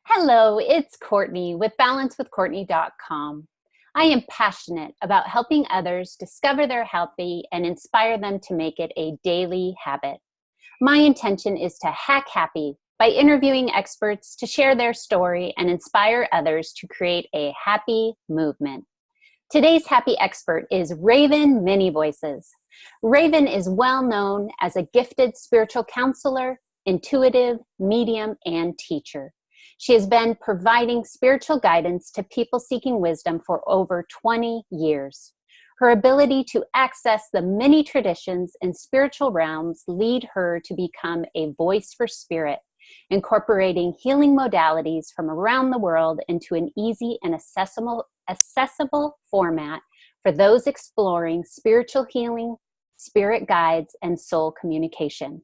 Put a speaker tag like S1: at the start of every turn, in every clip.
S1: Hello, it's Courtney with balancewithcourtney.com. I am passionate about helping others discover their happy and inspire them to make it a daily habit. My intention is to hack happy by interviewing experts to share their story and inspire others to create a happy movement. Today's happy expert is Raven Manyvoices. Raven is well known as a gifted spiritual counselor, intuitive, medium, and teacher. She has been providing spiritual guidance to people seeking wisdom for over 20 years. Her ability to access the many traditions and spiritual realms lead her to become a voice for spirit, incorporating healing modalities from around the world into an easy and accessible format for those exploring spiritual healing, spirit guides, and soul communication.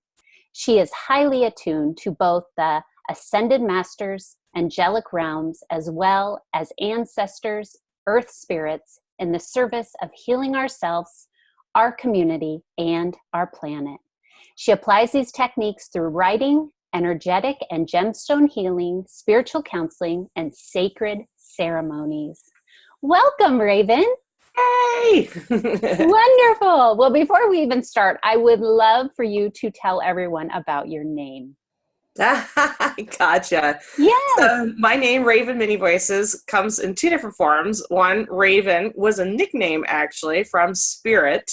S1: She is highly attuned to both the ascended masters, angelic realms, as well as ancestors, earth spirits, in the service of healing ourselves, our community, and our planet. She applies these techniques through writing, energetic and gemstone healing, spiritual counseling, and sacred ceremonies. Welcome, Raven.
S2: Hey!
S1: Wonderful. Well, before we even start, I would love for you to tell everyone about your name.
S2: Gotcha.
S1: Yes.
S2: So my name, Raven Manyvoices, comes in two different forms. One, Raven, was a nickname actually from Spirit,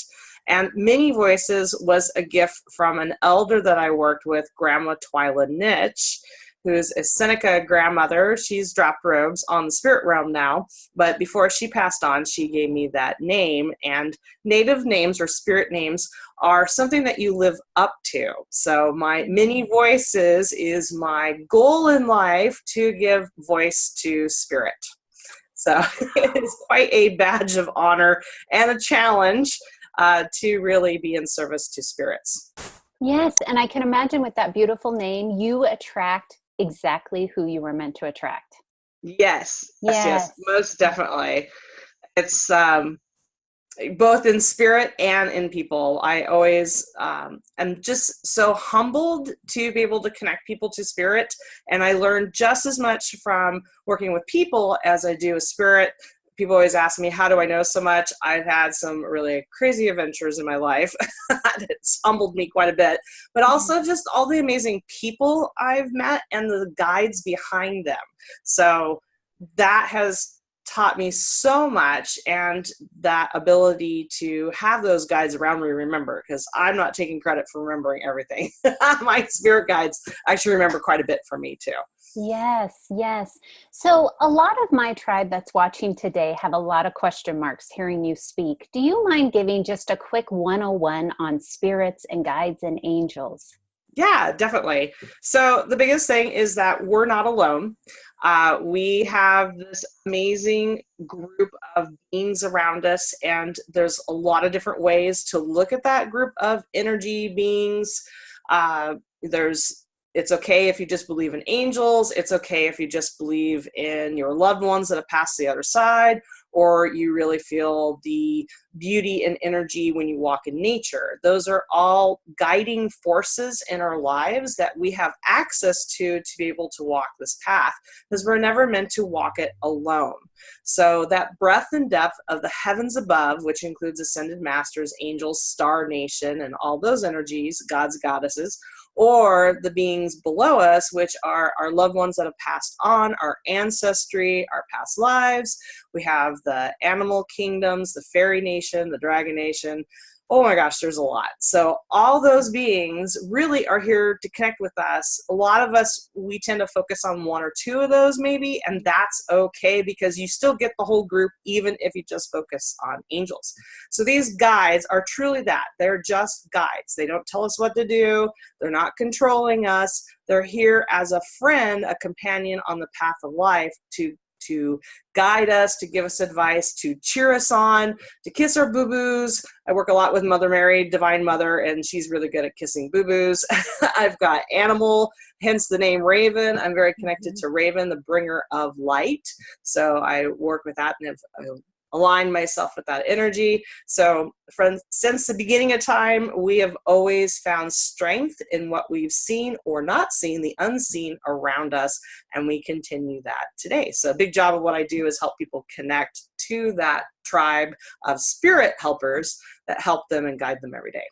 S2: and Manyvoices was a gift from an elder that I worked with, Grandma Twyla Nitch, who's a Seneca grandmother. She's dropped robes on the spirit realm now, but before she passed on, she gave me that name. And native names or spirit names are something that you live up to. So my Manyvoices is my goal in life, to give voice to spirit. So it's quite a badge of honor and a challenge to really be in service to spirits.
S1: Yes, and I can imagine with that beautiful name, you attract exactly who you were meant to attract.
S2: Yes, most definitely. It's both in spirit and in people. I always am just so humbled to be able to connect people to spirit, and I learn just as much from working with people as I do with spirit. People always ask me, how do I know so much? I've had some really crazy adventures in my life. It's humbled me quite a bit, but also just all the amazing people I've met and the guides behind them. So that has taught me so much, and that ability to have those guides around me remember, because I'm not taking credit for remembering everything. My spirit guides actually remember quite a bit for me too.
S1: Yes, yes. So a lot of my tribe that's watching today have a lot of question marks hearing you speak. Do you mind giving just a quick 101 on spirits and guides and angels?
S2: Yeah, definitely. So the biggest thing is that we're not alone. We have this amazing group of beings around us, and there's a lot of different ways to look at that group of energy beings. It's okay if you just believe in angels. It's okay if you just believe in your loved ones that have passed the other side, or you really feel the beauty and energy when you walk in nature. Those are all guiding forces in our lives that we have access to be able to walk this path, because we're never meant to walk it alone. So that breadth and depth of the heavens above, which includes ascended masters, angels, star nation, and all those energies, gods, goddesses, or the beings below us, which are our loved ones that have passed on, our ancestry, our past lives. We have the animal kingdoms, the fairy nation, the dragon nation. Oh my gosh, there's a lot. So all those beings really are here to connect with us. A lot of us, we tend to focus on one or two of those maybe, and that's okay, because you still get the whole group even if you just focus on angels. So these guides are truly that. They're just guides. They don't tell us what to do. They're not controlling us. They're here as a friend, a companion on the path of life, to guide us, to give us advice, to cheer us on, to kiss our boo-boos. I work a lot with Mother Mary, Divine Mother, and she's really good at kissing boo-boos. I've got animal, hence the name Raven. I'm very connected to Raven, the bringer of light. So I work with that, and have align myself with that energy. So since the beginning of time, we have always found strength in what we've seen or not seen, the unseen around us, and we continue that today. So a big job of what I do is help people connect to that tribe of spirit helpers that help them and guide them every day.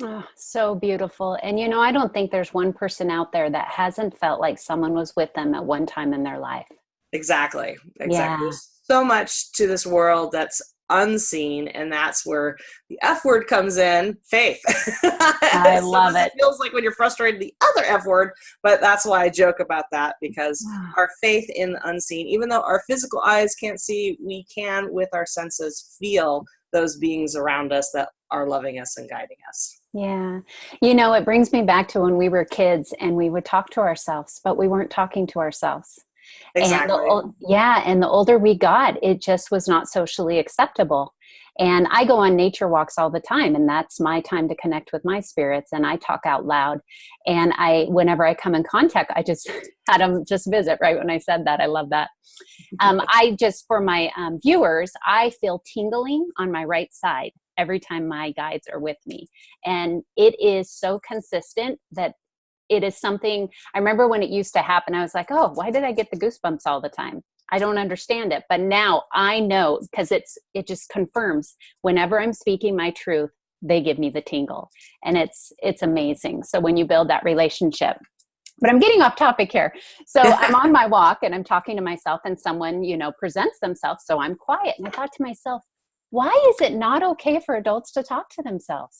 S1: Oh, so beautiful. And I don't think there's one person out there that hasn't felt like someone was with them at one time in their life.
S2: Exactly.
S1: Yeah.
S2: There's so much to this world that's unseen, and that's where the F word comes in, faith.
S1: I love it.
S2: It feels like when you're frustrated, the other F word, but that's why I joke about that, because our faith in the unseen, even though our physical eyes can't see, we can, with our senses, feel those beings around us that are loving us and guiding us.
S1: Yeah. It brings me back to when we were kids and we would talk to ourselves, but we weren't talking to ourselves.
S2: Exactly.
S1: And the older we got, it just was not socially acceptable. And I go on nature walks all the time, and that's my time to connect with my spirits, and I talk out loud. And whenever I come in contact, I just had them just visit right when I said that. I love that. For my viewers, I feel tingling on my right side every time my guides are with me. And it is so consistent that it is something. I remember when it used to happen, I was like, oh, why did I get the goosebumps all the time? I don't understand it. But now I know, because it just confirms whenever I'm speaking my truth, they give me the tingle. And it's amazing. So when you build that relationship. But I'm getting off topic here. So I'm on my walk and I'm talking to myself, and someone, presents themselves. So I'm quiet. And I thought to myself, why is it not okay for adults to talk to themselves?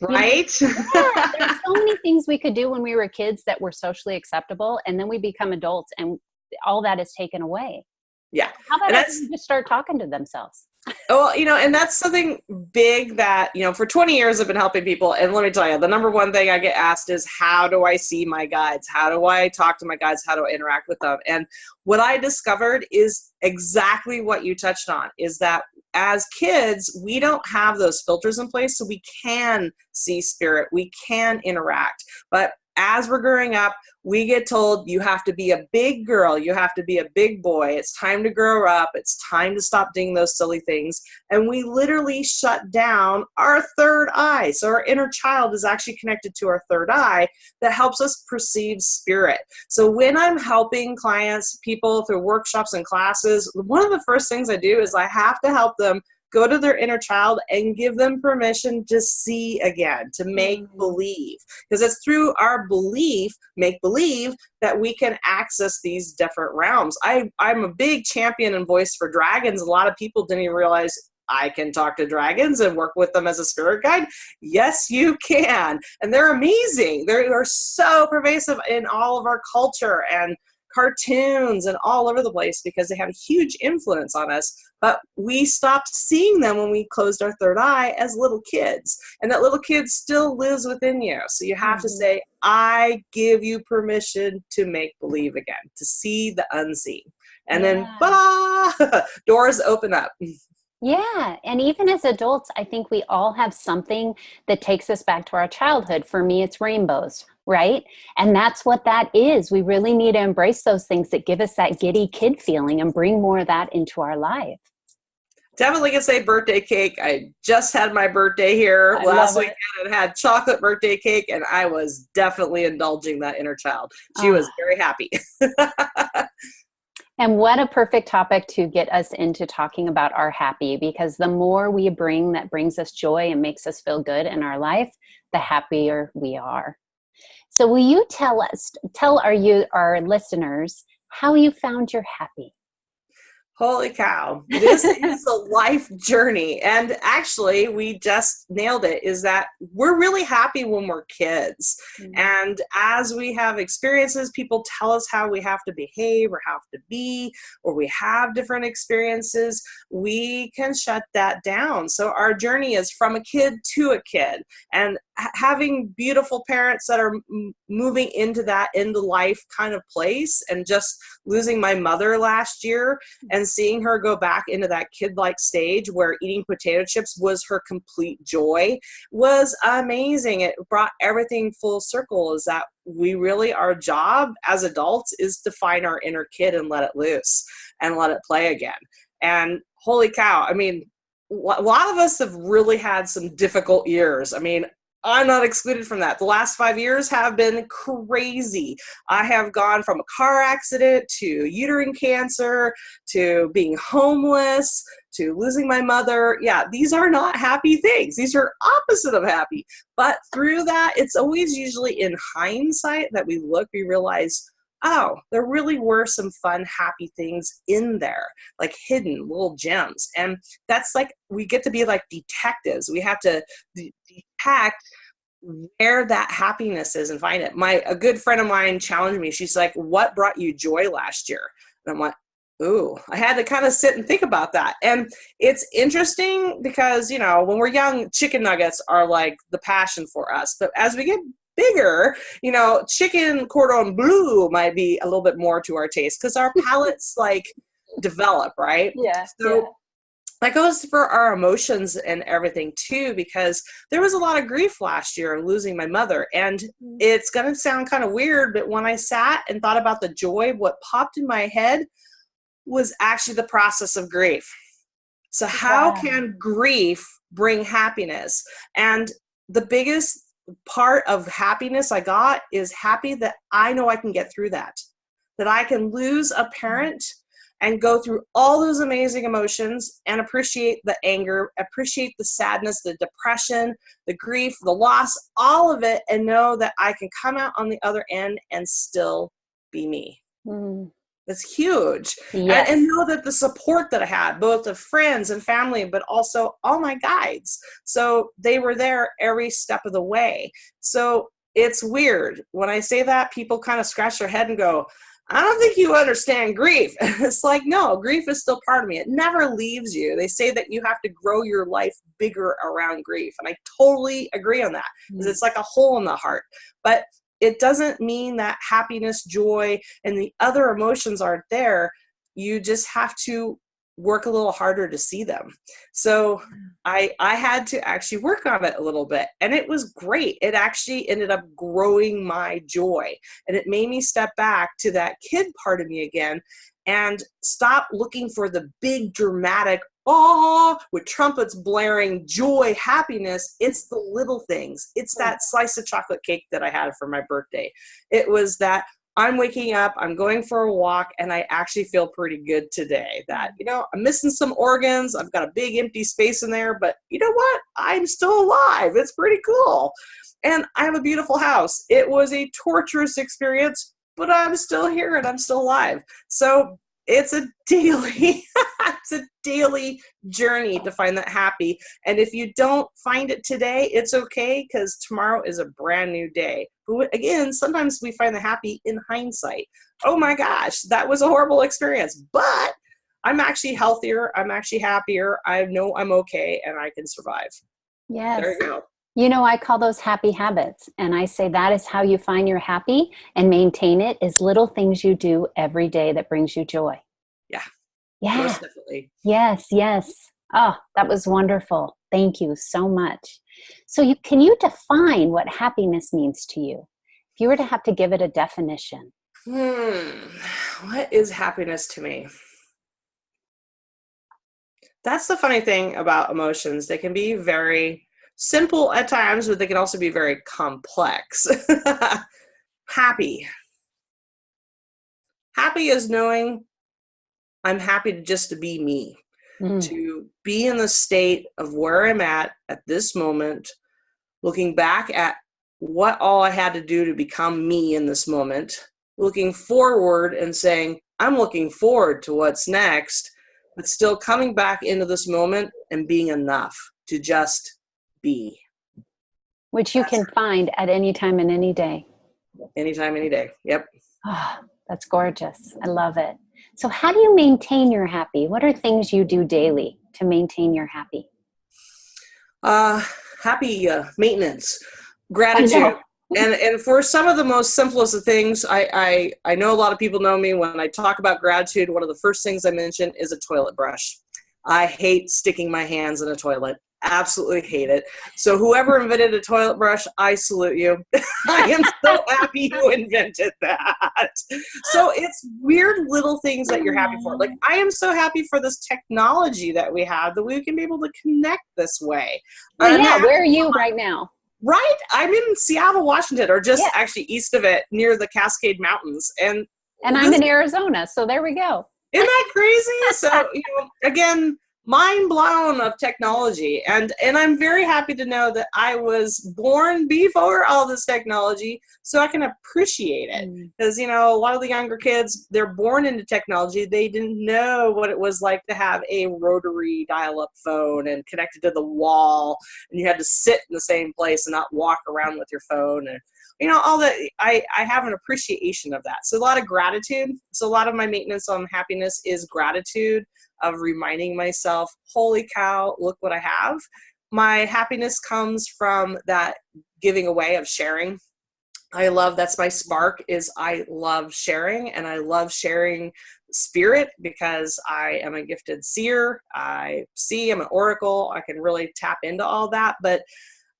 S2: Right?
S1: There's so many things we could do when we were kids that were socially acceptable, and then we become adults and all that is taken away.
S2: Yeah.
S1: How about everyone just start talking to themselves?
S2: Well, and that's something big that, for 20 years I've been helping people. And let me tell you, the number one thing I get asked is, how do I see my guides? How do I talk to my guides? How do I interact with them? And what I discovered is exactly what you touched on, is that as kids, we don't have those filters in place, so we can see spirit, we can interact. But as we're growing up, we get told, you have to be a big girl, you have to be a big boy, it's time to grow up, it's time to stop doing those silly things. And we literally shut down our third eye. So our inner child is actually connected to our third eye that helps us perceive spirit. So when I'm helping clients, people through workshops and classes, one of the first things I do is I have to help them go to their inner child and give them permission to see again, to make believe. Because it's through our belief, make believe, that we can access these different realms. I'm a big champion and voice for dragons. A lot of people didn't even realize I can talk to dragons and work with them as a spirit guide. Yes, you can. And they're amazing. They are so pervasive in all of our culture and cartoons and all over the place, because they have a huge influence on us. But we stopped seeing them when we closed our third eye as little kids. And that little kid still lives within you. So you have to say, I give you permission to make believe again, to see the unseen. And then, doors open up.
S1: Yeah. And even as adults, I think we all have something that takes us back to our childhood. For me, it's rainbows, right? And that's what that is. We really need to embrace those things that give us that giddy kid feeling and bring more of that into our life.
S2: Definitely can say birthday cake. I just had my birthday here last weekend and had chocolate birthday cake, and I was definitely indulging that inner child. She was very happy.
S1: And what a perfect topic to get us into talking about our happy, because the more we bring that brings us joy and makes us feel good in our life, the happier we are. So will you tell our listeners how you found your happy?
S2: Holy cow. This is a life journey. And actually, we just nailed it, is that we're really happy when we're kids. Mm-hmm. And as we have experiences, people tell us how we have to behave or have to be, or we have different experiences, we can shut that down. So our journey is from a kid to a kid. And having beautiful parents that are moving into that into life kind of place, and just losing my mother last year and seeing her go back into that kid-like stage where eating potato chips was her complete joy was amazing. It brought everything full circle, is that we really, our job as adults is to find our inner kid and let it loose and let it play again. And holy cow, I mean, a lot of us have really had some difficult years. I mean, I'm not excluded from that. The last 5 years have been crazy. I have gone from a car accident to uterine cancer to being homeless to losing my mother. Yeah, these are not happy things. These are opposite of happy. But through that, it's always usually in hindsight that we realize, oh, there really were some fun, happy things in there, like hidden little gems. And that's like, we get to be like detectives. We have to detect where that happiness is and find it. A good friend of mine challenged me. She's like, what brought you joy last year? And I'm like, ooh, I had to kind of sit and think about that. And it's interesting because, you know, when we're young, chicken nuggets are like the passion for us. But as we get bigger, you know, chicken cordon bleu might be a little bit more to our taste because our palates like develop, right?
S1: Yeah.
S2: So
S1: yeah.
S2: that goes for our emotions and everything too, because there was a lot of grief last year losing my mother. And it's going to sound kind of weird, but when I sat and thought about the joy, what popped in my head was actually the process of grief. So how can grief bring happiness? And the biggest part of happiness I got is happy that I know I can get through that I can lose a parent and go through all those amazing emotions and appreciate the anger, appreciate the sadness, the depression, the grief, the loss, all of it, and know that I can come out on the other end and still be me. That's huge.
S1: Yes.
S2: And know that the support that I had, both of friends and family, but also all my guides. So they were there every step of the way. So it's weird. When I say that, people kind of scratch their head and go, I don't think you understand grief. It's like, no, grief is still part of me. It never leaves you. They say that you have to grow your life bigger around grief. And I totally agree on that because it's like a hole in the heart. But it doesn't mean that happiness, joy, and the other emotions aren't there. You just have to work a little harder to see them. So I had to actually work on it a little bit, and it was great. It actually ended up growing my joy, and it made me step back to that kid part of me again and stop looking for the big dramatic, oh, with trumpets blaring, joy, happiness. It's the little things. It's that slice of chocolate cake that I had for my birthday. It was that I'm waking up, I'm going for a walk, and I actually feel pretty good today. That, you know, I'm missing some organs. I've got a big empty space in there, but you know what? I'm still alive. It's pretty cool. And I have a beautiful house. It was a torturous experience, but I'm still here and I'm still alive. So it's a daily, it's a daily journey to find that happy. And if you don't find it today, it's okay, because tomorrow is a brand new day. But again, sometimes we find the happy in hindsight. Oh my gosh, that was a horrible experience, but I'm actually healthier. I'm actually happier. I know I'm okay and I can survive.
S1: Yes.
S2: There you go.
S1: You know, I call those happy habits. And I say that is how you find your happy and maintain it, is little things you do every day that brings you joy.
S2: Yeah.
S1: Yeah.
S2: Most definitely.
S1: Yes, yes. Oh, that was wonderful. Thank you so much. So can you define what happiness means to you? If you were to have to give it a definition.
S2: What is happiness to me? That's the funny thing about emotions. They can be very simple at times, but they can also be very complex. Happy. Happy is knowing I'm happy to be me, to be in the state of where I'm at this moment, looking back at what all I had to do to become me in this moment, looking forward and saying, I'm looking forward to what's next, but still coming back into this moment and being enough to just be.
S1: Which you can find at any time and any day.
S2: Anytime, any day. Yep.
S1: Oh, that's gorgeous. I love it. So how do you maintain your happy? What are things you do daily to maintain your happy?
S2: Happy maintenance, gratitude. And for some of the most simplest of things, I know a lot of people know me. When I talk about gratitude, one of the first things I mention is a toilet brush. I hate sticking my hands in a toilet. Absolutely hate it. So whoever invented a toilet brush, I salute you. I am so happy you invented that. So it's weird little things that you're happy for. Like, I am so happy for this technology that we have, that we can be able to connect this way.
S1: Well, yeah, where are you right now?
S2: Right? I'm in Seattle, Washington, or just
S1: Yeah.
S2: actually east of it, near the Cascade Mountains. And
S1: I'm in Arizona, so there we go.
S2: Isn't that crazy? So, again, mind blown of technology. And I'm very happy to know that I was born before all this technology, so I can appreciate it. Because, a lot of the younger kids, they're born into technology. They didn't know what it was like to have a rotary dial-up phone and connected to the wall, and you had to sit in the same place and not walk around with your phone. And all that. I have an appreciation of that. So a lot of gratitude. So a lot of my maintenance on happiness is gratitude, of reminding myself, holy cow, look what I have. My happiness comes from that giving away, of sharing. That's my spark, is I love sharing, and I love sharing spirit, because I am a gifted seer. I'm an oracle. I can really tap into all that, but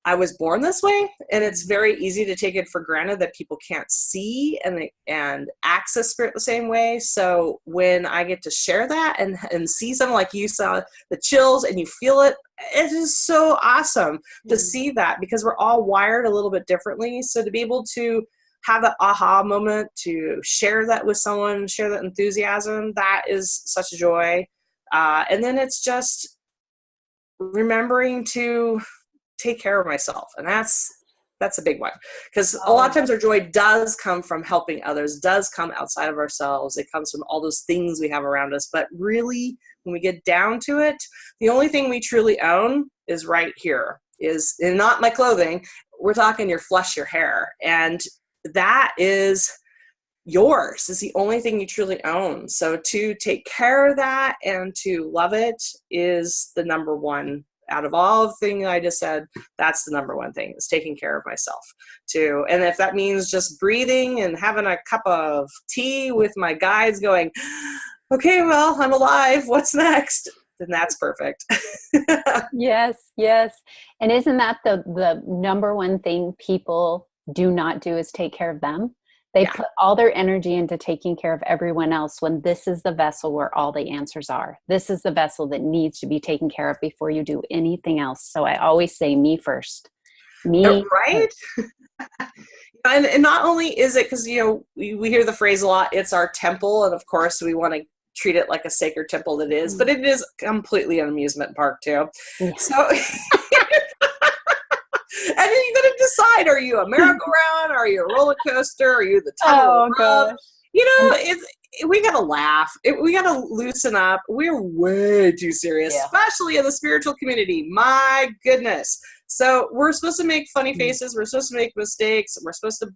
S2: I was born this way, and it's very easy to take it for granted that people can't see and access spirit the same way. So when I get to share that and see something like you saw, the chills, and you feel it, it is so awesome to see that, because we're all wired a little bit differently. So to be able to have that aha moment, to share that with someone, share that enthusiasm, that is such a joy. And then it's just remembering to take care of myself. And that's a big one, because a lot of times our joy does come from helping others, does come outside of ourselves. It comes from all those things we have around us. But really, when we get down to it, the only thing we truly own is right here, and not my clothing. We're talking your flesh, your hair. And that is yours. Is the only thing you truly own. So to take care of that and to love it is the number one. Out of all the things I just said, that's the number one thing, is taking care of myself too. And if that means just breathing and having a cup of tea with my guides going, okay, well, I'm alive, what's next? Then that's perfect.
S1: Yes. And isn't that the number one thing people do not do, is take care of them? They put all their energy into taking care of everyone else, when this is the vessel where all the answers are. This is the vessel that needs to be taken care of before you do anything else. So I always say, me first. Me
S2: right? First. And not only is it, because, we hear the phrase a lot, it's our temple. And of course, we want to treat it like a sacred temple that is, but it is completely an amusement park too. Yeah. So... And then you got to decide, are you a merry-go-round? Are you a roller coaster? Are you the tunnel of love? We got to laugh. We got to loosen up. We're way too serious, especially in the spiritual community. My goodness. So we're supposed to make funny faces. We're supposed to make mistakes. We're supposed to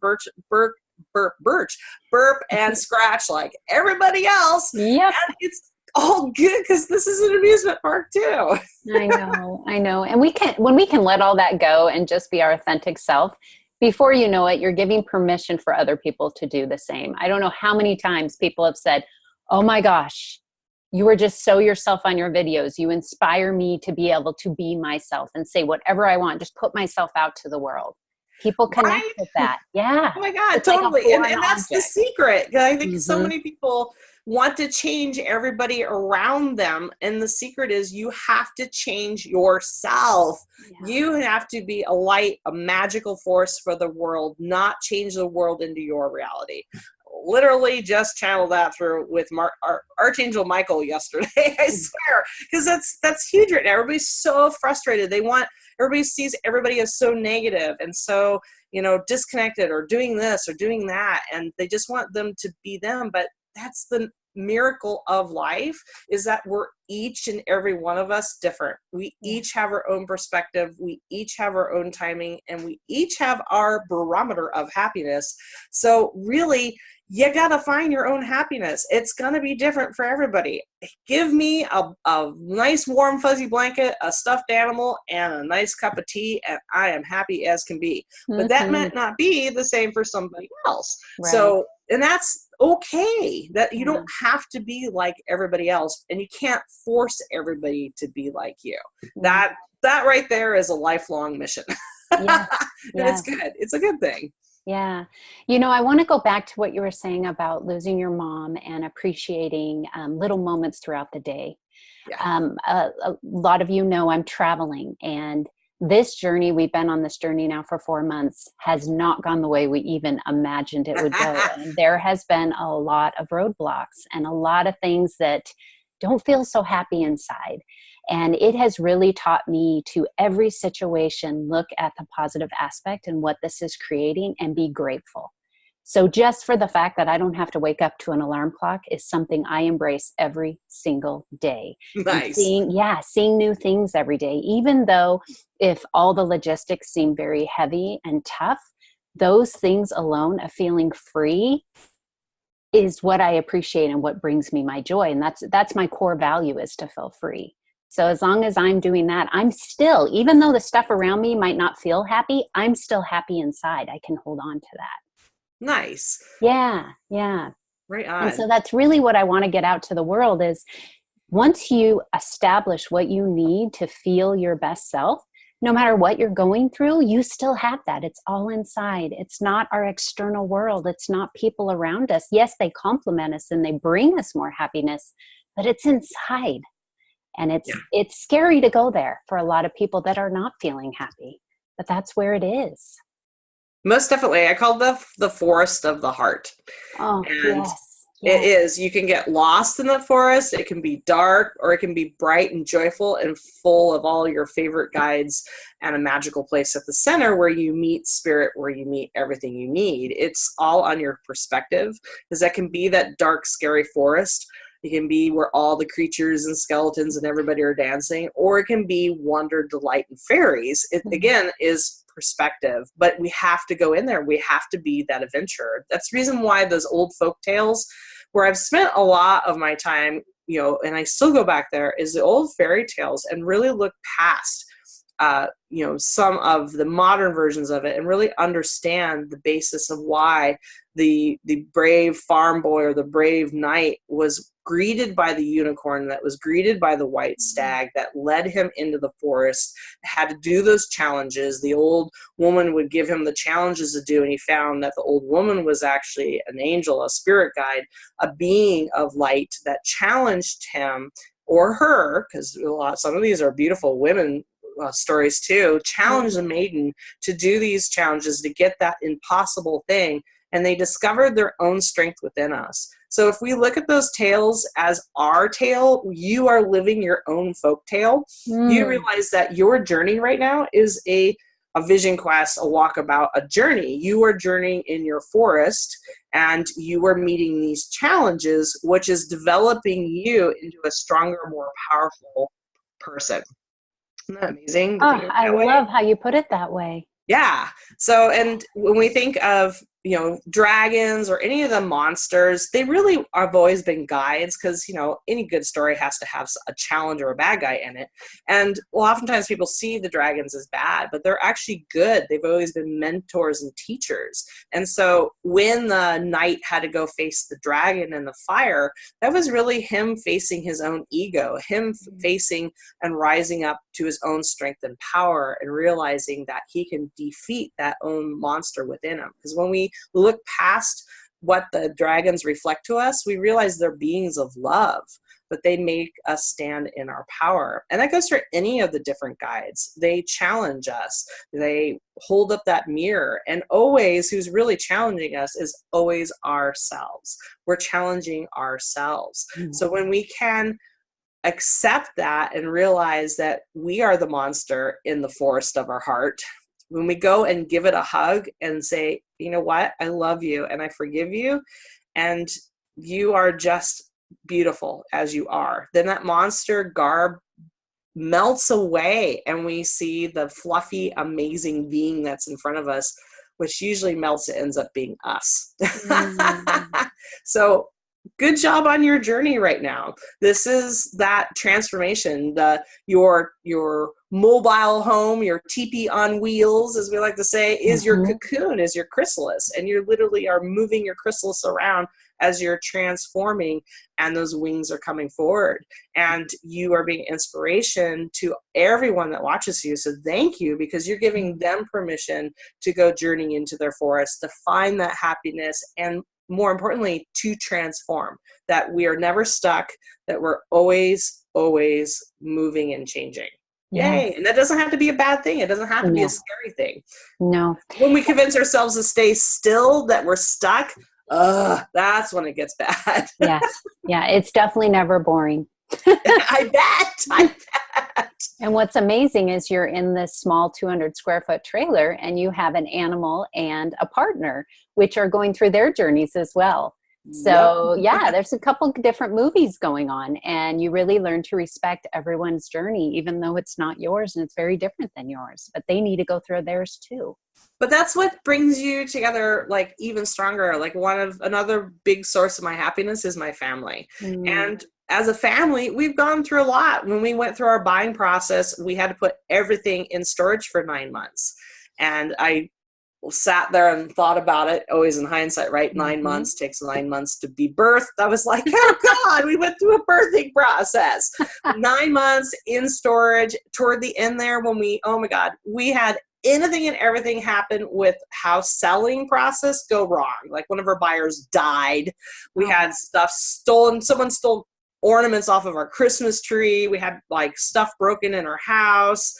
S2: burp and scratch like everybody else.
S1: Yep.
S2: And it's all good, because this is an amusement park too.
S1: I know. And when we can let all that go and just be our authentic self, before you know it, you're giving permission for other people to do the same. I don't know how many times people have said, oh my gosh, you were just so yourself on your videos. You inspire me to be able to be myself and say whatever I want, just put myself out to the world. People connect with that. Yeah.
S2: Oh my God, it's totally. Like and that's the secret. I think so many people want to change everybody around them. And the secret is, you have to change yourself. Yeah. You have to be a light, a magical force for the world, not change the world into your reality. Literally just channeled that through with Archangel Michael yesterday, I swear, because that's huge right now. Everybody's so frustrated. Everybody sees everybody as so negative and so, disconnected, or doing this or doing that. And they just want them to be them. But that's the miracle of life, is that we're each and every one of us different. We each have our own perspective. We each have our own timing, and we each have our barometer of happiness. So really, you got to find your own happiness. It's going to be different for everybody. Give me a nice warm fuzzy blanket, a stuffed animal, and a nice cup of tea, and I am happy as can be. But that might not be the same for somebody else. Right. So, and that's okay. That you don't have to be like everybody else, and you can't force everybody to be like you. That right there is a lifelong mission. And it's good. It's a good thing.
S1: Yeah. You know, I want to go back to what you were saying about losing your mom and appreciating little moments throughout the day.
S2: Yeah.
S1: A lot of you know I'm traveling, and this journey, we've been on this journey now for 4 months, has not gone the way we even imagined it would go. And there has been a lot of roadblocks and a lot of things that don't feel so happy inside. And it has really taught me to every situation, look at the positive aspect and what this is creating and be grateful. So just for the fact that I don't have to wake up to an alarm clock is something I embrace every single day. And
S2: Nice.
S1: seeing new things every day, even though if all the logistics seem very heavy and tough, those things alone of feeling free is what I appreciate and what brings me my joy. And that's my core value, is to feel free. So as long as I'm doing that, I'm still, even though the stuff around me might not feel happy, I'm still happy inside. I can hold on to that.
S2: Nice.
S1: Yeah, yeah.
S2: Right
S1: And so
S2: on.
S1: that's really what I want to get out to the world is, once you establish what you need to feel your best self, no matter what you're going through, you still have that. It's all inside. It's not our external world. It's not people around us. Yes, they complement us and they bring us more happiness, but it's inside. And
S2: Yeah.
S1: it's scary to go there for a lot of people that are not feeling happy, but that's where it is.
S2: Most definitely. I call the forest of the heart.
S1: Oh,
S2: And
S1: yes.
S2: it
S1: Yes.
S2: is. You can get lost in the forest. It can be dark, or it can be bright and joyful and full of all your favorite guides, and a magical place at the center where you meet spirit, where you meet everything you need. It's all on your perspective, because that can be that dark, scary forest. It can be where all the creatures and skeletons and everybody are dancing, or it can be wonder, delight, and fairies. It, again, is perspective, but we have to go in there. We have to be that adventurer. That's the reason why those old folk tales, where I've spent a lot of my time, and I still go back there, is the old fairy tales, and really look past some of the modern versions of it, and really understand the basis of why the brave farm boy or the brave knight was greeted by the unicorn, that was greeted by the white stag, that led him into the forest, had to do those challenges. The old woman would give him the challenges to do, and he found that the old woman was actually an angel, a spirit guide, a being of light that challenged him or her, because some of these are beautiful women stories too, challenge the maiden to do these challenges to get that impossible thing, and they discovered their own strength within us. So if we look at those tales as our tale, you are living your own folk tale. You realize that your journey right now is a vision quest, a walkabout, a journey. You are journeying in your forest, and you are meeting these challenges, which is developing you into a stronger, more powerful person. Isn't that amazing to think
S1: Oh,
S2: of it
S1: I
S2: that way?
S1: love how you put it that way.
S2: Yeah. So, and when we think of, dragons or any of the monsters, they really have always been guides, because, any good story has to have a challenge or a bad guy in it. And oftentimes people see the dragons as bad, but they're actually good. They've always been mentors and teachers. And so when the knight had to go face the dragon in the fire, that was really him facing his own ego, him facing and rising up to his own strength and power, and realizing that he can defeat that own monster within him. Because when we look past what the dragons reflect to us, we realize they're beings of love, but they make us stand in our power. And that goes for any of the different guides. They challenge us. They hold up that mirror. And always, who's really challenging us is always ourselves. We're challenging ourselves. So when we can accept that and realize that we are the monster in the forest of our heart, when we go and give it a hug and say, you know what, I love you and I forgive you, and you are just beautiful as you are, then that monster garb melts away, and we see the fluffy, amazing being that's in front of us, which usually melts, it ends up being us. So good job on your journey right now. This is that transformation. Your mobile home, your teepee on wheels, as we like to say, is your cocoon, is your chrysalis, and you literally are moving your chrysalis around, as you're transforming and those wings are coming forward. And you are being inspiration to everyone that watches you. So thank you, because you're giving them permission to go journeying into their forest, to find that happiness, and more importantly, to transform, that we are never stuck, that we're always, always moving and changing. Yay. And that doesn't have to be a bad thing. It doesn't have to be a scary thing.
S1: No.
S2: When we convince ourselves to stay still, that we're stuck, that's when it gets bad.
S1: Yes. Yeah. It's definitely never boring.
S2: I bet.
S1: And what's amazing is you're in this small 200 square foot trailer and you have an animal and a partner, which are going through their journeys as well. So yeah, there's a couple different movies going on, and you really learn to respect everyone's journey, even though it's not yours and it's very different than yours, but they need to go through theirs too.
S2: But that's what brings you together, like, even stronger. Like, another big source of my happiness is my family. And as a family, we've gone through a lot. When we went through our buying process, we had to put everything in storage for 9 months. And I sat there and thought about it, always in hindsight, right? 9 months, takes 9 months to be birthed. I was like, oh God, we went through a birthing process. 9 months in storage. Toward the end there, oh my God, we had anything and everything happen with house selling process go wrong. Like, one of our buyers died. We had stuff stolen. Someone stole ornaments off of our Christmas tree. We had, like, stuff broken in our house.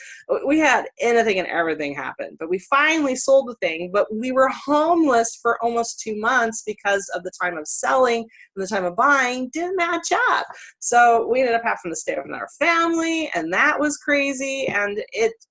S2: We had anything and everything happen. But we finally sold the thing, but we were homeless for almost 2 months because of the time of selling and the time of buying didn't match up. So we ended up having to stay with our family, and that was crazy. And it's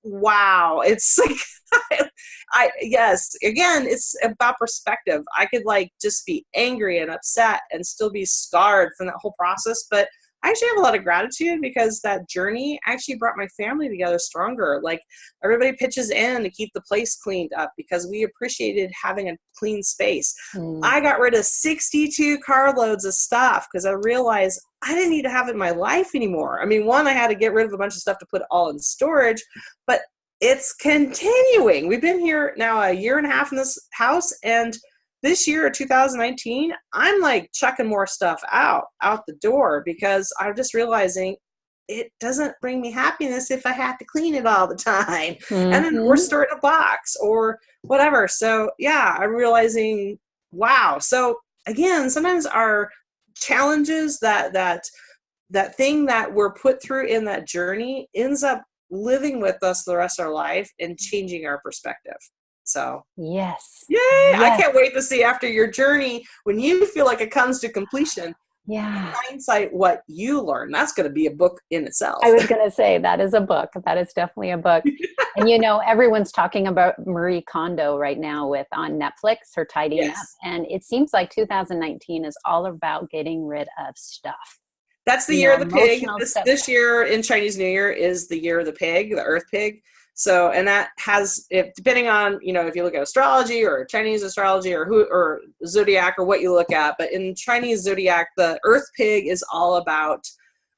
S2: like, yes, again, it's about perspective. I could, like, just be angry and upset and still be scarred from that whole process. But I actually have a lot of gratitude, because that journey actually brought my family together stronger. Like, everybody pitches in to keep the place cleaned up because we appreciated having a clean space. I got rid of 62 carloads of stuff because I realized I didn't need to have it in my life anymore. I mean, one, I had to get rid of a bunch of stuff to put it all in storage, but it's continuing. We've been here now a year and a half in this house, and this year, 2019, I'm, like, chucking more stuff out the door, because I'm just realizing it doesn't bring me happiness if I have to clean it all the time. And then we're stored in a box or whatever. So yeah, I'm realizing, wow. So again, sometimes our challenges, that thing that we're put through in that journey, ends up living with us the rest of our life and changing our perspective. So
S1: yes.
S2: Yay!
S1: Yes.
S2: I can't wait to see after your journey, when you feel like it comes to completion, in hindsight, what you learn. That's going to be a book in itself.
S1: I was going to say, that is a book. That is definitely a book. And, everyone's talking about Marie Kondo right now on Netflix, her tidying up. And it seems like 2019 is all about getting rid of stuff.
S2: That's the year of the pig. This year in Chinese New Year is the year of the pig, the earth pig. So, and that has, depending on, if you look at astrology or Chinese astrology or zodiac or what you look at, but in Chinese zodiac, the earth pig is all about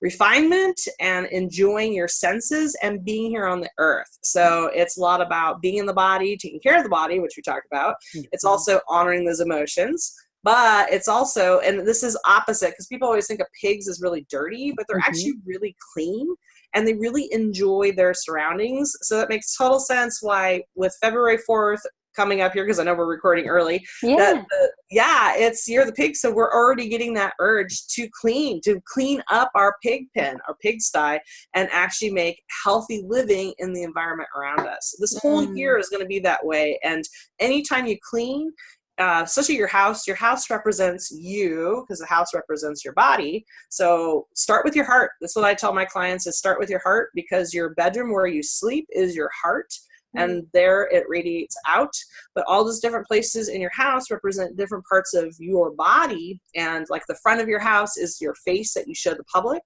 S2: refinement and enjoying your senses and being here on the earth. So it's a lot about being in the body, taking care of the body, which we talked about. It's also honoring those emotions. But it's also, and this is opposite, because people always think of pigs as really dirty, but they're actually really clean, and they really enjoy their surroundings. So that makes total sense why, with February 4th coming up here, because I know we're recording early, it's Year of the Pig. So we're already getting that urge to clean up our pig pen, our pigsty, and actually make healthy living in the environment around us. This whole year is going to be that way. And anytime you clean, especially your house represents you, because the house represents your body. So start with your heart. That's what I tell my clients, is start with your heart, because your bedroom where you sleep is your heart, and there it radiates out. But all those different places in your house represent different parts of your body. And like, the front of your house is your face that you show the public.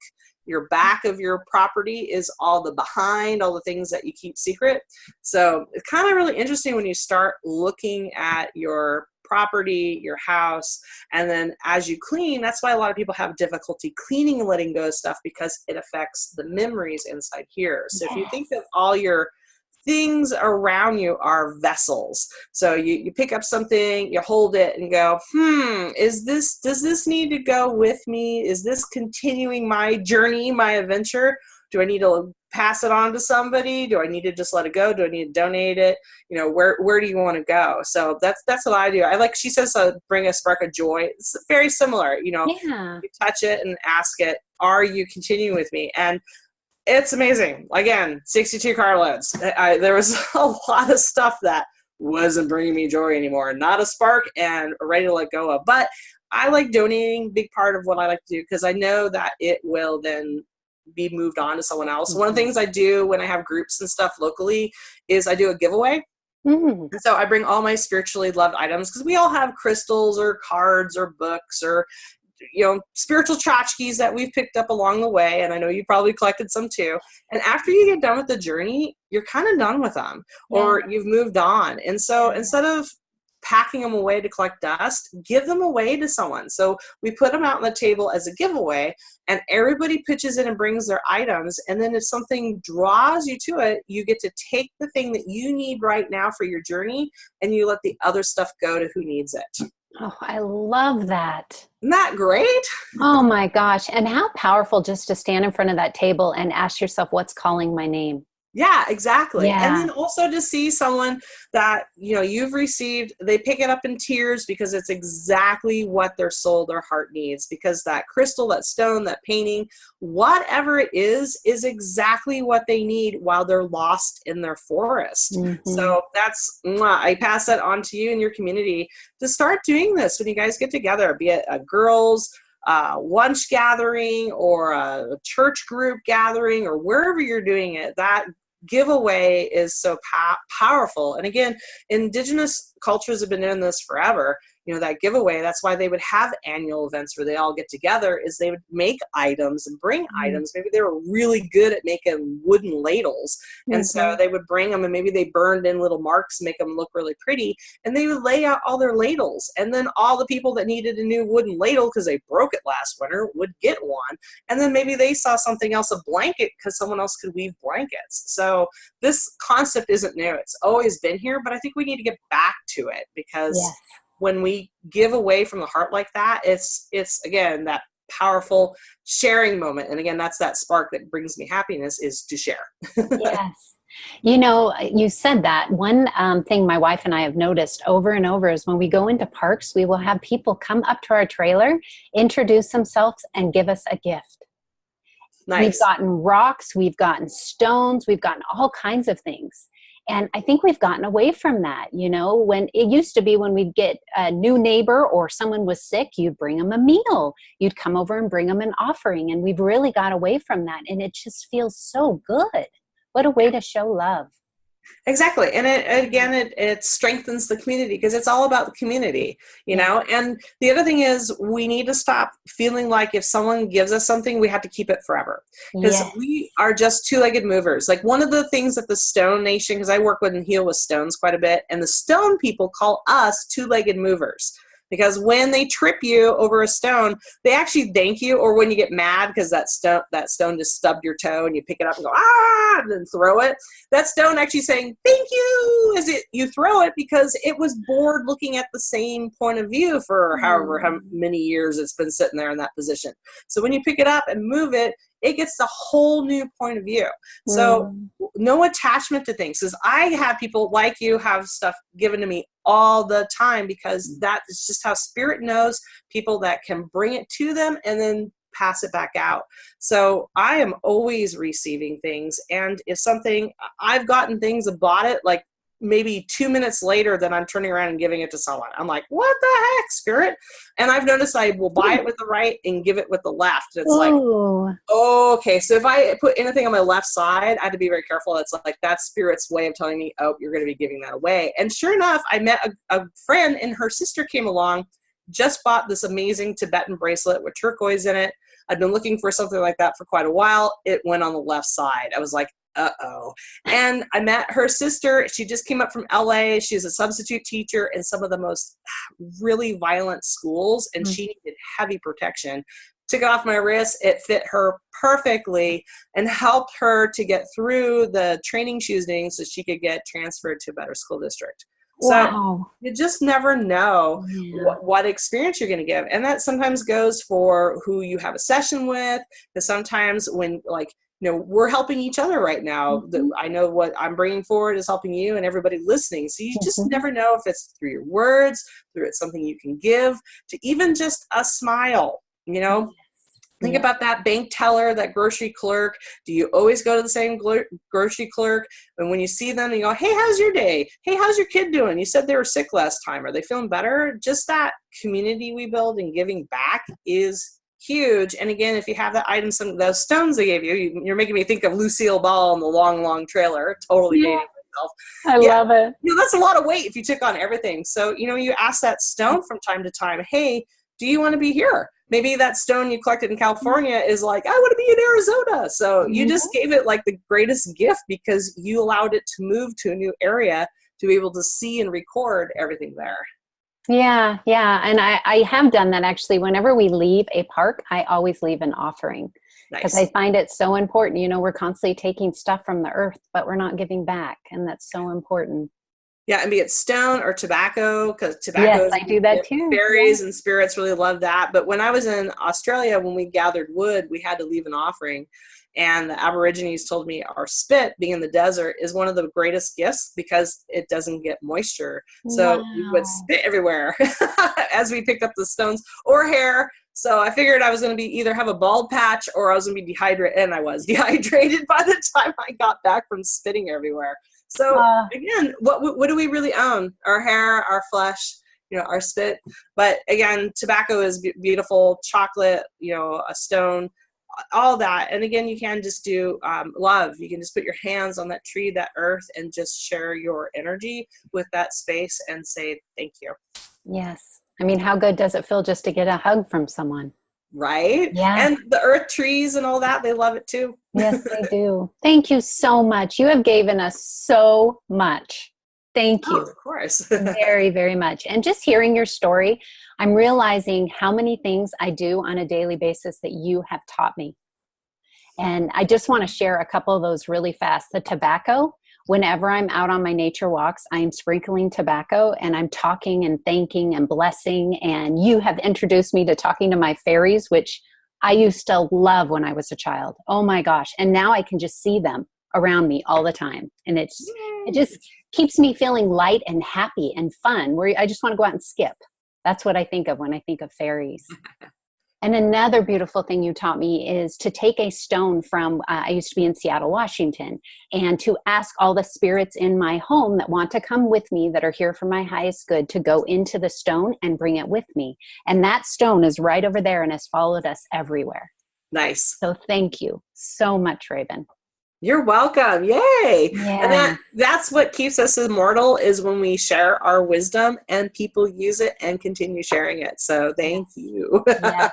S2: Your back of your property is all the behind, all the things that you keep secret. So it's kind of really interesting when you start looking at your property, your house, and then as you clean, that's why a lot of people have difficulty cleaning and letting go of stuff, because it affects the memories inside here. So if you think of all your things around you are vessels. So you pick up something, you hold it and go, does this need to go with me? Is this continuing my journey, my adventure? Do I need to pass it on to somebody? Do I need to just let it go? Do I need to donate it? Where do you want to go? So that's what I do. I like, she says, bring a spark of joy. It's very similar,
S1: Yeah.
S2: You touch it and ask it, are you continuing with me? And it's amazing. Again, 62 carloads. There was a lot of stuff that wasn't bringing me joy anymore. Not a spark and ready to let go of. But I like donating, big part of what I like to do, because I know that it will then be moved on to someone else. One of the things I do when I have groups and stuff locally is I do a giveaway. And so I bring all my spiritually loved items, because we all have crystals or cards or books or spiritual tchotchkes that we've picked up along the way. And I know you probably collected some too. And after you get done with the journey, you're kind of done with them, or you've moved on. And so instead of packing them away to collect dust, give them away to someone. So we put them out on the table as a giveaway, and everybody pitches in and brings their items. And then if something draws you to it, you get to take the thing that you need right now for your journey, and you let the other stuff go to who needs it.
S1: Oh, I love that.
S2: Isn't that great?
S1: Oh my gosh. And how powerful just to stand in front of that table and ask yourself, what's calling my name?
S2: Yeah, exactly.
S1: Yeah.
S2: And then also to see someone that, you've received, they pick it up in tears because it's exactly what their soul, their heart needs, because that crystal, that stone, that painting, whatever it is exactly what they need while they're lost in their forest. So I pass that on to you and your community to start doing this when you guys get together, be it a girls' lunch gathering or a church group gathering, or wherever you're doing it. That giveaway is so powerful. And again, indigenous cultures have been doing this forever. That giveaway, that's why they would have annual events where they all get together, is they would make items and bring items. Maybe they were really good at making wooden ladles. And so they would bring them, and maybe they burned in little marks, make them look really pretty. And they would lay out all their ladles. And then all the people that needed a new wooden ladle because they broke it last winter would get one. And then maybe they saw something else, a blanket, because someone else could weave blankets. So this concept isn't new. It's always been here, but I think we need to get back to it, because when we give away from the heart like that, it's again, that powerful sharing moment. And again, that's that spark that brings me happiness, is to share.
S1: Yes. You said that. One thing my wife and I have noticed over and over is when we go into parks, we will have people come up to our trailer, introduce themselves, and give us a gift.
S2: Nice.
S1: We've gotten rocks, we've gotten stones, we've gotten all kinds of things. And I think we've gotten away from that. When it used to be, when we'd get a new neighbor or someone was sick, you'd bring them a meal. You'd come over and bring them an offering. And we've really got away from that. And it just feels so good. What a way to show love.
S2: Exactly. And it strengthens the community, because it's all about the community, and the other thing is, we need to stop feeling like if someone gives us something, we have to keep it forever, because we are just two-legged movers. Like, one of the things that the Stone Nation, because I work with and heal with stones quite a bit, and the stone people call us two-legged movers. Because when they trip you over a stone, they actually thank you. Or when you get mad because that stone just stubbed your toe, and you pick it up and go, and then throw it. That stone actually saying, thank you, as you throw it, because it was bored looking at the same point of view for how many years it's been sitting there in that position. So when you pick it up and move it, it gets a whole new point of view. So no attachment to things. Because I have people like you have stuff given to me all the time, because that is just how spirit knows people that can bring it to them and then pass it back out. So I am always receiving things. And if something, I've gotten things and bought it like maybe 2 minutes later, then I'm turning around and giving it to someone. I'm like, what the heck, spirit? And I've noticed I will buy it with the right and give it with the left. And it's like, okay. So if I put anything on my left side, I have to be very careful. It's like, that's spirit's way of telling me, oh, you're going to be giving that away. And sure enough, I met a friend, and her sister came along, just bought this amazing Tibetan bracelet with turquoise in it. I've been looking for something like that for quite a while. It went on the left side. I was like, uh-oh. And I met her sister. She just came up from LA. She's a substitute teacher in some of the most really violent schools, and she needed heavy protection. took it off my wrist. It fit her perfectly and helped her to get through the training she was doing so she could get transferred to a better school district. So
S1: Wow.
S2: you just never know
S1: Yeah.
S2: what experience you're going to give. And that sometimes goes for who you have a session with. Because sometimes when, like, we're helping each other right now. I know what I'm bringing forward is helping you and everybody listening. So you just never know if it's through your words, through it's something you can give, to even just a smile, Think about that bank teller, that grocery clerk. Do you always go to the same grocery clerk? And when you see them, you go, hey, how's your day? Hey, how's your kid doing? You said they were sick last time. Are they feeling better? Just that community we build and giving back is huge. And again, if you have that item, some of those stones they gave you, you're making me think of Lucille Ball in the Long, Long Trailer, totally dating myself.
S1: I love it.
S2: That's a lot of weight if you took on everything. So, you ask that stone from time to time, hey, do you want to be here? Maybe that stone you collected in California is like, I want to be in Arizona. So you just gave it like the greatest gift because you allowed it to move to a new area to be able to see and record everything there.
S1: Yeah. And I have done that actually. Whenever we leave a park, I always leave an offering because I find it so important. We're constantly taking stuff from the earth, but we're not giving back. And that's so important.
S2: Yeah, and be it stone or tobacco, because tobacco,
S1: yes, I do that too.
S2: Fairies and spirits really love that. But when I was in Australia, when we gathered wood, we had to leave an offering. And the Aborigines told me our spit, being in the desert, is one of the greatest gifts because it doesn't get moisture. So we would spit everywhere as we picked up the stones or hair. So I figured I was going to either have a bald patch or I was going to be dehydrated. And I was dehydrated by the time I got back from spitting everywhere. So again, what do we really own? Our hair, our flesh, our spit. But again, tobacco is beautiful, chocolate, a stone, all that. And again, you can just do love. You can just put your hands on that tree, that earth, and just share your energy with that space and say, thank you.
S1: Yes. I mean, how good does it feel just to get a hug from someone?
S2: Right?
S1: Yeah.
S2: And the earth trees and all that, they love it too.
S1: Yes, they do. Thank you so much. You have given us so much. Thank you.
S2: Of course.
S1: Very, very much. And just hearing your story, I'm realizing how many things I do on a daily basis that you have taught me. And I just want to share a couple of those really fast. The tobacco, whenever I'm out on my nature walks, I'm sprinkling tobacco and I'm talking and thanking and blessing. And you have introduced me to talking to my fairies, which I used to love when I was a child. Oh my gosh. And now I can just see them around me all the time. And it just keeps me feeling light and happy and fun, where I just want to go out and skip. That's what I think of when I think of fairies. And another beautiful thing you taught me is to take a stone from, I used to be in Seattle, Washington, and to ask all the spirits in my home that want to come with me, that are here for my highest good, to go into the stone and bring it with me. And that stone is right over there and has followed us everywhere.
S2: Nice.
S1: So thank you so much, Raven.
S2: You're welcome. Yay.
S1: Yeah.
S2: And that's what keeps us immortal, is when we share our wisdom and people use it and continue sharing it. So thank you.
S1: Yes.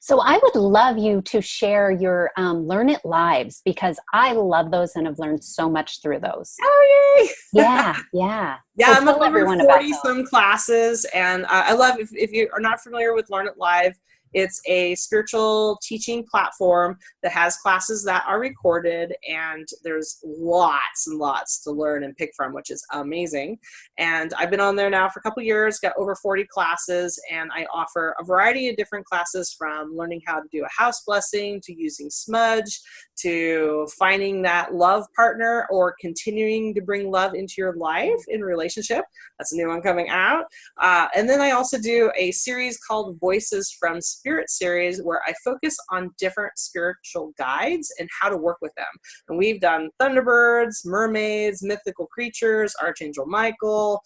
S1: So I would love you to share your Learn It Lives, because I love those and have learned so much through those.
S2: Oh, yay.
S1: Yeah.
S2: Yeah,
S1: so
S2: I'm up over 40 some classes. And I love, if you are not familiar with Learn It Live, it's a spiritual teaching platform that has classes that are recorded, and there's lots and lots to learn and pick from, which is amazing. And I've been on there now for a couple years, got over 40 classes, and I offer a variety of different classes, from learning how to do a house blessing, to using smudge, to finding that love partner, or continuing to bring love into your life in relationship. That's a new one coming out. And then I also do a series called Voices from Spirit series, where I focus on different spiritual guides and how to work with them. And we've done thunderbirds, mermaids, mythical creatures, Archangel Michael.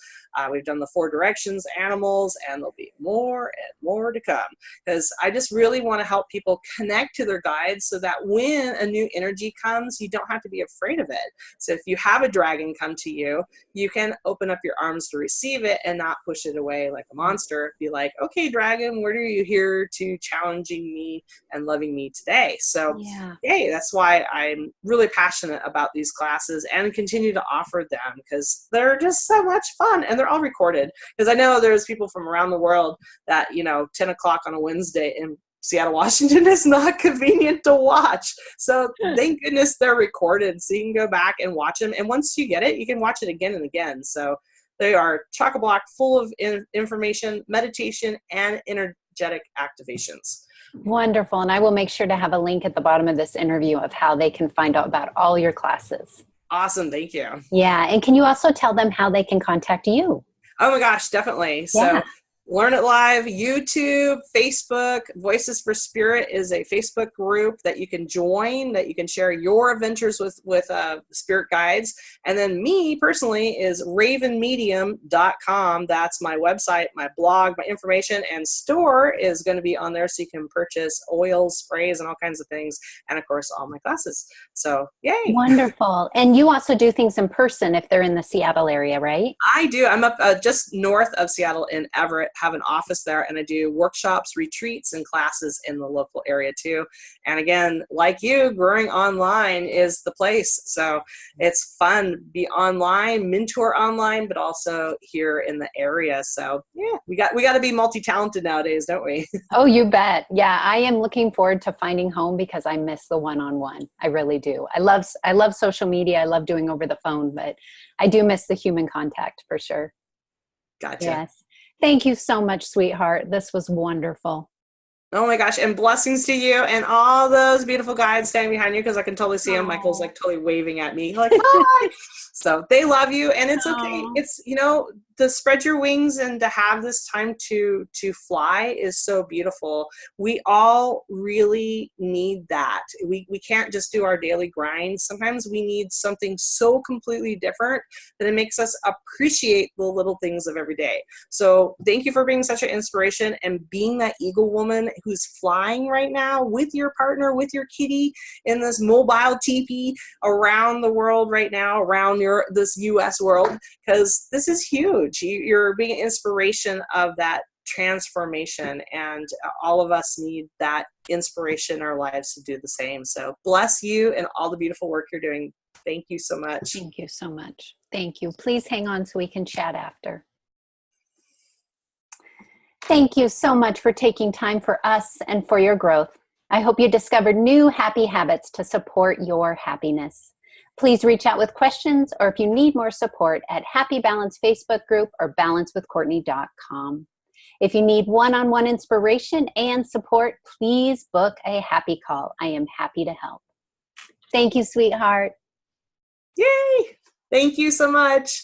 S2: We've done the 4 directions, animals, and there'll be more and more to come, because I just really want to help people connect to their guides, so that when a new energy comes, you don't have to be afraid of it. So if you have a dragon come to you, you can open up your arms to receive it and not push it away like a monster. Be like, okay, dragon, what are you here to, challenging me and loving me today? So yay, that's why I'm really passionate about these classes and continue to offer them, because they're just so much fun, and they're all recorded. Because I know there's people from around the world that, 10 o'clock on a Wednesday, and Seattle, Washington is not convenient to watch. So thank goodness they're recorded so you can go back and watch them. And once you get it, you can watch it again and again. So they are chock-a-block full of information, meditation, and energetic activations.
S1: Wonderful. And I will make sure to have a link at the bottom of this interview of how they can find out about all your classes.
S2: Awesome. Thank you.
S1: Yeah. And can you also tell them how they can contact you?
S2: Oh my gosh, definitely. So Learn It Live, YouTube, Facebook. Voices for Spirit is a Facebook group that you can join, that you can share your adventures with spirit guides. And then me personally is ravenmedium.com. That's my website, my blog, my information, and store is going to be on there so you can purchase oils, sprays, and all kinds of things. And of course, all my classes. So yay.
S1: Wonderful. And you also do things in person if they're in the Seattle area, right?
S2: I do. I'm up just north of Seattle in Everett, have an office there, and I do workshops, retreats, and classes in the local area too. And again, like you, growing online is the place. So it's fun, be online, mentor online, but also here in the area. So yeah, we got to be multi-talented nowadays, don't we?
S1: Oh, you bet. Yeah, I am looking forward to finding home because I miss the one-on-one. I really do. I love social media. I love doing over the phone, but I do miss the human contact for sure.
S2: Gotcha.
S1: Yes. Thank you so much, sweetheart. This was wonderful.
S2: Oh my gosh. And blessings to you and all those beautiful guides standing behind you, because I can totally see him. Michael's like totally waving at me like, hi. So they love you, and it's okay. It's, to spread your wings and to have this time to fly is so beautiful. We all really need that. We can't just do our daily grind. Sometimes we need something so completely different that it makes us appreciate the little things of every day. So thank you for being such an inspiration and being that eagle woman who's flying right now with your partner, with your kitty in this mobile teepee around the world right now, around this US world, because this is huge. You're being an inspiration of that transformation, and all of us need that inspiration in our lives to do the same. So bless you and all the beautiful work you're doing. Thank you so much.
S1: Thank you so much. Thank you. Please hang on so we can chat after. Thank you so much for taking time for us and for your growth. I hope you discovered new happy habits to support your happiness. Please reach out with questions, or if you need more support, at Happy Balance Facebook group or balancewithcourtney.com. If you need one-on-one inspiration and support, please book a happy call. I am happy to help. Thank you, sweetheart.
S2: Yay! Thank you so much.